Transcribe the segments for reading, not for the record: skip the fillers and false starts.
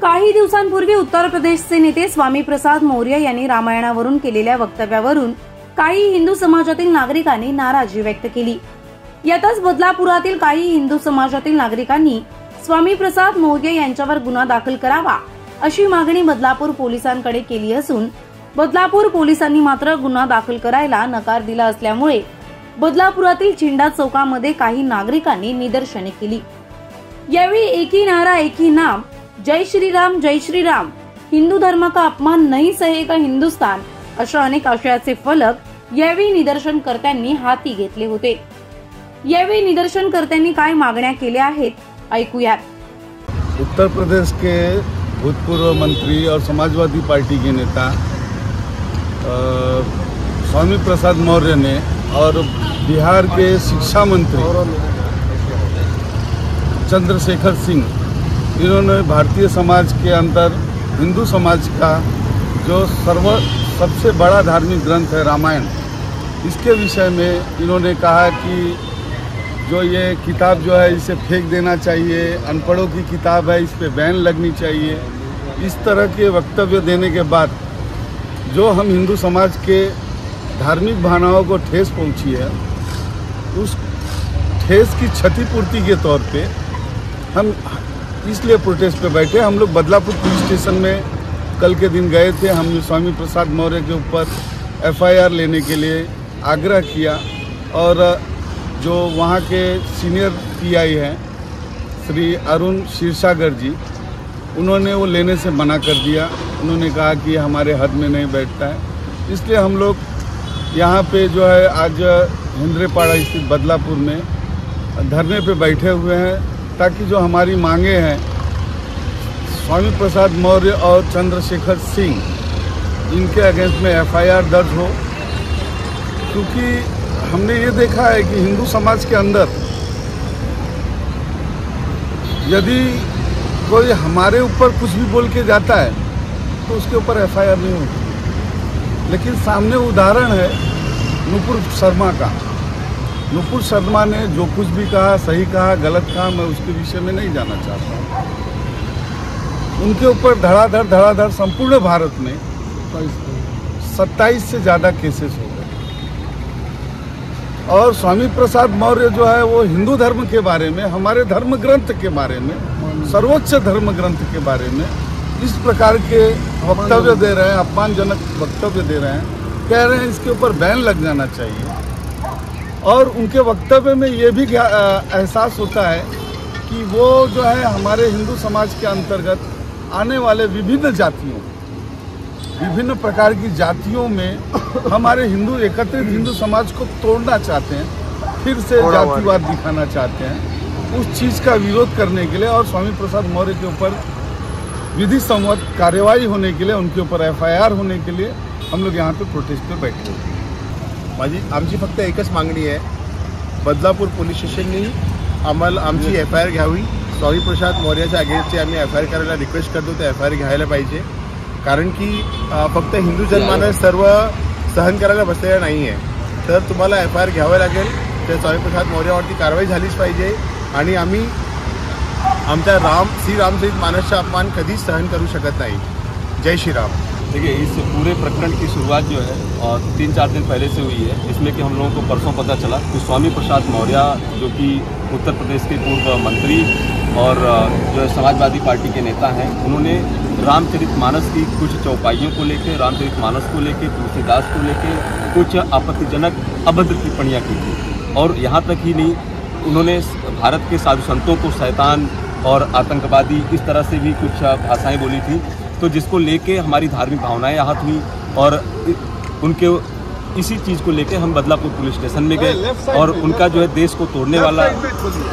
काही दिवसांपूर्वी उत्तर प्रदेशचे नेते स्वामी प्रसाद मौर्य यांनी रामायणावरून केलेल्या वक्तव्यावरून काही हिंदू समाजातील नागरिकांनी नाराजी व्यक्त केली। यातच बदलापुरातील काही हिंदू समाजातील नागरिकांनी स्वामी प्रसाद मौर्य यांच्यावर गुन्हा दाखल करावा अशी मागणी बदलापूर पोलिसांकडे केली असून बदलापूर पोलिसांनी मात्र गुन्हा दाखल करायला नकार दिला असल्यामुळे बदलापुरातील चिंडा चौकामध्ये काही नागरिकांनी निदर्शने केली। यावेळी एक ही नारा एक ही नाम, जय श्री राम, हिंदू धर्म का अपमान नहीं सहेगा हिंदुस्तान अशा अनेक आशयाचे फलक यावेळी निदर्शनकर्त्यांनी हाती घेतले होते। यावेळी निदर्शनकर्त्यांनी काय मागण्या केल्या आहेत ऐकूयात। उत्तर प्रदेश के भूतपूर्व मंत्री और समाजवादी पार्टी के नेता स्वामी प्रसाद मौर्य ने और बिहार के शिक्षा मंत्री चंद्रशेखर सिंह, इन्होंने भारतीय समाज के अंदर हिंदू समाज का जो सबसे बड़ा धार्मिक ग्रंथ है रामायण, इसके विषय में इन्होंने कहा कि जो ये किताब जो है इसे फेंक देना चाहिए, अनपढ़ों की किताब है, इस पे बैन लगनी चाहिए। इस तरह के वक्तव्य देने के बाद जो हम हिंदू समाज के धार्मिक भावनाओं को ठेस पहुंची है, उस ठेस की क्षतिपूर्ति के तौर पे हम इसलिए प्रोटेस्ट पे बैठे। हम लोग बदलापुर पुलिस स्टेशन में कल के दिन गए थे। हमने स्वामी प्रसाद मौर्य के ऊपर FIR लेने के लिए आग्रह किया और जो वहाँ के सीनियर PI हैं श्री अरुण क्षीरसागर जी, उन्होंने वो लेने से मना कर दिया। उन्होंने कहा कि हमारे हद में नहीं बैठता है। इसलिए हम लोग यहाँ पे जो है आज हिंद्रेपाड़ा स्थित बदलापुर में धरने पे बैठे हुए हैं ताकि जो हमारी मांगे हैं स्वामी प्रसाद मौर्य और चंद्रशेखर सिंह, इनके अगेंस्ट में FIR दर्ज हो। क्योंकि हमने ये देखा है कि हिंदू समाज के अंदर यदि कोई हमारे ऊपर कुछ भी बोल के जाता है तो उसके ऊपर FIR नहीं होती। लेकिन सामने उदाहरण है नुपुर शर्मा का। नुपुर शर्मा ने जो कुछ भी कहा, सही कहा, गलत कहा, मैं उसके विषय में नहीं जाना चाहता। उनके ऊपर धड़ाधड़ संपूर्ण भारत में 27 से ज़्यादा केसेस हो गए। और स्वामी प्रसाद मौर्य जो है वो हिंदू धर्म के बारे में, हमारे धर्म ग्रंथ के बारे में, सर्वोच्च धर्म ग्रंथ के बारे में इस प्रकार के वक्तव्य दे रहे हैं, अपमानजनक वक्तव्य दे रहे हैं, कह रहे हैं इसके ऊपर बैन लग जाना चाहिए। और उनके वक्तव्य में ये भी एहसास होता है कि वो जो है हमारे हिंदू समाज के अंतर्गत आने वाले विभिन्न जातियों, विभिन्न प्रकार की जातियों में हमारे हिंदू एकत्रित हिंदू समाज को तोड़ना चाहते हैं, फिर से जातिवाद दिखाना चाहते हैं। उस चीज़ का विरोध करने के लिए और स्वामी प्रसाद मौर्य के ऊपर विधि सम्मत कार्यवाही होने के लिए, उनके ऊपर FIR होने के लिए हम लोग यहाँ पे प्रोटेस्ट पे बैठे हैं। आमची फक्त एकच मागणी आहे, बदलापूर पोलीस स्टेशननी आमची FIR घ्यावी। स्वामी प्रसाद मौर्याच्या अगेन्स्टची आम्ही FIR करायला रिक्वेस्ट करतो, ते FIR घ्यायला पाहिजे। कारण की फक्त हिंदू जनमानस सर्व सहन करायला बसलेला नाही आहे, तर तुम्हाला FIR घ्यावं लागेल। त्या स्वामी प्रसाद मौर्यावरती कारवाई झालीच पाहिजे आणि आम्ही आमच्या श्रीरामसहित मानसचा अपमान कधीच सहन करू शकत नाही। जय श्री राम। देखिए, इस पूरे प्रकरण की शुरुआत जो है और 3-4 दिन पहले से हुई है, जिसमें कि हम लोगों को परसों पता चला कि स्वामी प्रसाद मौर्य जो कि उत्तर प्रदेश के पूर्व मंत्री और जो समाजवादी पार्टी के नेता हैं, उन्होंने रामचरितमानस की कुछ चौपाइयों को लेकर, रामचरितमानस को लेकर, तुलसीदास को लेकर कुछ आपत्तिजनक अभद्र टिप्पणियाँ की थी। और यहाँ तक ही नहीं, उन्होंने भारत के साधु संतों को शैतान और आतंकवादी इस तरह से भी कुछ भाषाएँ बोली थी। तो जिसको लेके हमारी धार्मिक भावनाएं आहत हुई और उनके इसी चीज़ को लेके हम बदलापुर पुलिस स्टेशन में गए और उनका जो है देश को तोड़ने वाला,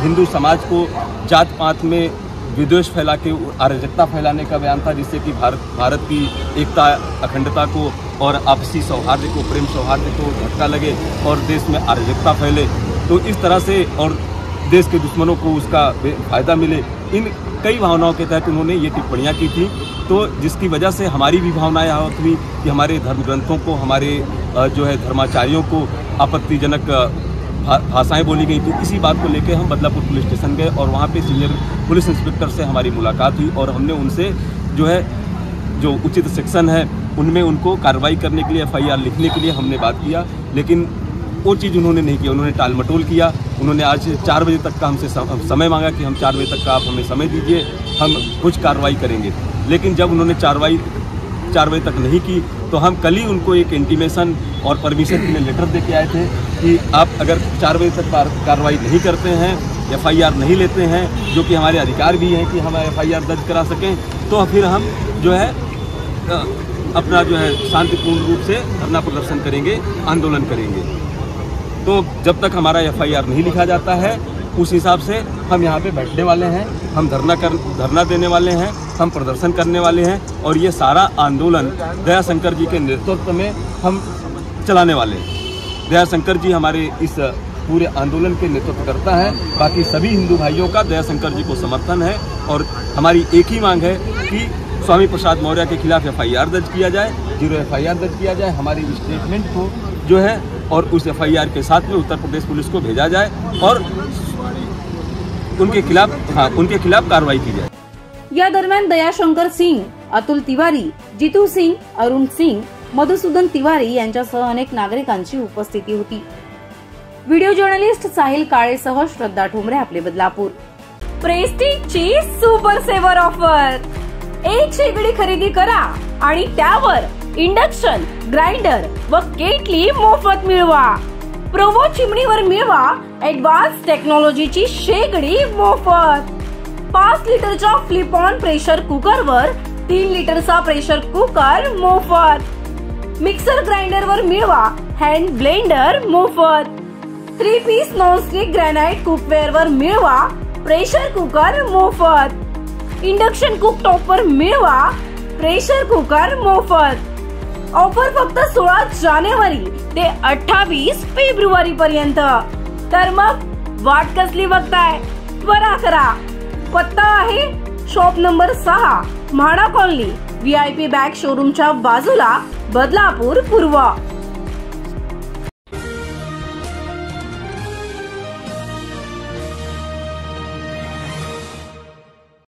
हिंदू समाज को जात पात में विद्वेष फैला के अराजकता फैलाने का बयान था, जिससे कि भारत की एकता, अखंडता को और आपसी सौहार्द को, प्रेम सौहार्द को धक्का लगे और देश में अराजकता फैले। तो इस तरह से और देश के दुश्मनों को उसका फ़ायदा मिले, इन कई भावनाओं के तहत उन्होंने ये टिप्पणियाँ की थी। तो जिसकी वजह से हमारी भी भावनाएं आहत हुई कि हमारे धर्म ग्रंथों को, हमारे जो है धर्माचार्यों को आपत्तिजनक भाषाएं बोली गई। तो इसी बात को लेकर हम बदलापुर पुलिस स्टेशन गए और वहाँ पे सीनियर पुलिस इंस्पेक्टर से हमारी मुलाकात हुई और हमने उनसे जो है जो उचित सेक्शन है उनमें उनको कार्रवाई करने के लिए FIR लिखने के लिए हमने बात किया, लेकिन वो चीज़ उन्होंने नहीं किया। उन्होंने टाल मटोल किया। उन्होंने आज 4 बजे तक का हमसे समय मांगा कि हम 4 बजे तक का आप हमें समय दीजिए, हम कुछ कार्रवाई करेंगे। लेकिन जब उन्होंने 4 बजे तक नहीं की तो हम कल ही उनको एक इंटीमेशन और परमिशन के लिए लेटर दे के आए थे कि आप अगर 4 बजे तक कार्रवाई नहीं करते हैं, FIR नहीं लेते हैं, जो कि हमारे अधिकार भी हैं कि हम FIR दर्ज करा सकें, तो फिर हम जो है अपना जो है शांतिपूर्ण रूप से धरना प्रदर्शन करेंगे, आंदोलन करेंगे। तो जब तक हमारा FIR नहीं लिखा जाता है उस हिसाब से हम यहाँ पे बैठने वाले हैं, हम धरना देने वाले हैं, हम प्रदर्शन करने वाले हैं और ये सारा आंदोलन दयाशंकर जी के नेतृत्व में हम चलाने वाले हैं। दयाशंकर जी हमारे इस पूरे आंदोलन के नेतृत्व करता है। बाकी सभी हिंदू भाइयों का दयाशंकर जी को समर्थन है और हमारी एक ही मांग है कि स्वामी प्रसाद मौर्य के खिलाफ FIR दर्ज किया जाए, 0 FIR दर्ज किया जाए, हमारी स्टेटमेंट को जो है और उस FIR के साथ में उत्तर प्रदेश पुलिस को भेजा जाए और उनके खिलाफ कार्रवाई की जाए। या दरम्यान दयाशंकर सिंग, अतुल तिवारी, जितू सिंग, अरुण सिंग, मधुसूदन तिवारी यांच्यासह अनेक नागरिकांची उपस्थिती होती। व्हिडिओ जर्नलिस्ट साहिल काळेसह श्रद्धा ठोंबरे, आपले बदलापूर। प्रेस्टीजची सुपर सेवर ऑफर, 1 शेगडी खरेदी करा आणि त्यावर इंडक्शन, ग्राइंडर व केटली मोफत मिळवा। प्रोवो चिमणीवर मिळवा ऍडव्हान्स टेक्नॉलॉजीची शेगडी मोफत। 5 लिटरच्या फ्लिप ऑन प्रेशर कुकरवर 3 लिटरचा प्रेशर कुकर मोफत। मिक्सर ग्राइंडर वर मिळवा हँड ब्लेंडर मोफत। 3 पीस नॉनस्टिक ग्रॅनाइट कुकवेअर वर मिळवा प्रेशर कुकर मोफत। इंडक्शन कुकटॉप वर मिळवा प्रेशर कुकर मोफत। ऑफर फक्त 16 जानेवारी ते 28 फेब्रुवारी पर्यंत। तर मग वाट कसली बघताय, त्वरा करा। पत्ता आहे shop number 6, MHADA colony, VIP bag शोरूमच्या बाजूला, बदलापूर पूर्व।